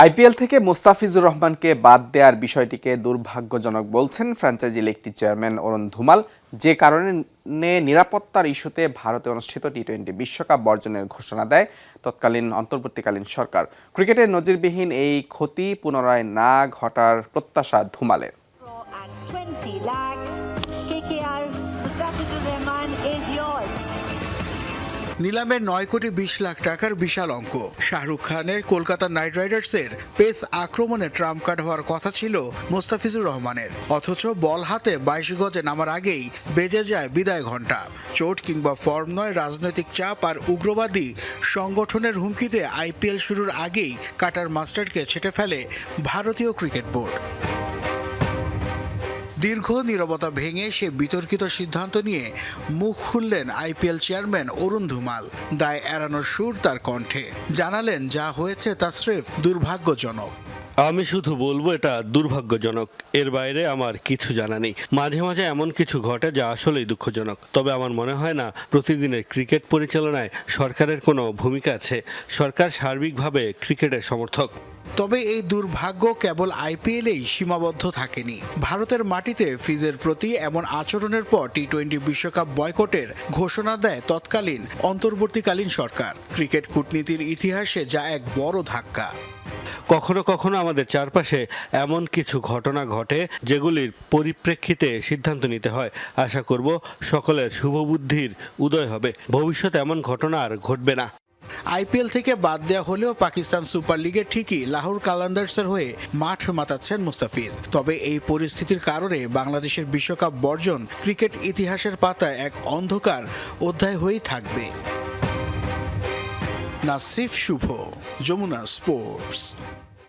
IPL থেকে মোস্তাফিজুর রহমানকে বাদ দেওয়ার বিষয়টিকে দুর্ভাগ্যজনক বলছেন ফ্র্যাঞ্চাইজি লিগটির চেয়ারম্যান অরুণ ধুমাল। যে কারণে নিরাপত্তার ইস্যুতে ভারতে অনুষ্ঠিত টি-20 বিশ্বকাপ বর্জনের ঘোষণা দেয় তৎকালীন অন্তর্বর্তীকালীন সরকার। ক্রিকেটের নজিরবিহীন এই ক্ষতি পুনরায় না ঘটার প্রত্যাশা ধুমালের। নিলামে 9 কোটি 20 লাখ টাকার বিশাল অঙ্ক। শাহরুখ খানের কলকাতা নাইট রাইডার্সের পেস আক্রমণে ট্রাম্প কার্ড হওয়ার কথা ছিল মোস্তাফিজুর রহমানের, অথচ বল হাতে 22 গজে নামার আগেই বেজে যায় বিদায় ঘণ্টা। চোট কিংবা ফর্ম নয়, রাজনৈতিক চাপ আর উগ্রবাদী সংগঠনের হুমকিতে আইপিএল শুরুর আগেই কাটার মাস্টারকে ছেঁটে ফেলে ভারতীয় ক্রিকেট বোর্ড। দীর্ঘ নীরবতা ভেঙে সে বিতর্কিত সিদ্ধান্ত নিয়ে মুখ খুললেন আইপিএল চেয়ারম্যান অরুণ ধুমাল। দায় এড়ানোর সুর তার কণ্ঠে, জানালেন যা হয়েছে তা স্রেফ দুর্ভাগ্যজনক। আমি শুধু বলবো এটা দুর্ভাগ্যজনক, এর বাইরে আমার কিছু জানা নেই। মাঝে মাঝে এমন কিছু ঘটে যা আসলেই দুঃখজনক, তবে আমার মনে হয় না প্রতিদিনের ক্রিকেট পরিচালনায় সরকারের কোনো ভূমিকা আছে। সরকার সার্বিকভাবে ক্রিকেটের সমর্থক। তবে এই দুর্ভাগ্য কেবল আইপিএলেই সীমাবদ্ধ থাকেনি। ভারতের মাটিতে ফিজের প্রতি এমন আচরণের পর টি-20 বিশ্বকাপ বয়কটের ঘোষণা দেয় তৎকালীন অন্তর্বর্তীকালীন সরকার। ক্রিকেট কূটনীতির ইতিহাসে যা এক বড় ধাক্কা। কখনো কখনো আমাদের চারপাশে এমন কিছু ঘটনা ঘটে যেগুলির পরিপ্রেক্ষিতে সিদ্ধান্ত নিতে হয়। আশা করব সকলের শুভবুদ্ধির উদয় হবে, ভবিষ্যতে এমন ঘটনা আর ঘটবে না। আইপিএল থেকে বাদ দেওয়া হলেও পাকিস্তান সুপার লিগে ঠিকই লাহোর কালান্দার্সের হয়ে মাঠ মাতাচ্ছেন মুস্তাফিজ। তবে এই পরিস্থিতির কারণে বাংলাদেশের বিশ্বকাপ বর্জন ক্রিকেট ইতিহাসের পাতায় এক অন্ধকার অধ্যায় হয়েই থাকবে। নাসিফ শুভ, যমুনা স্পোর্টস।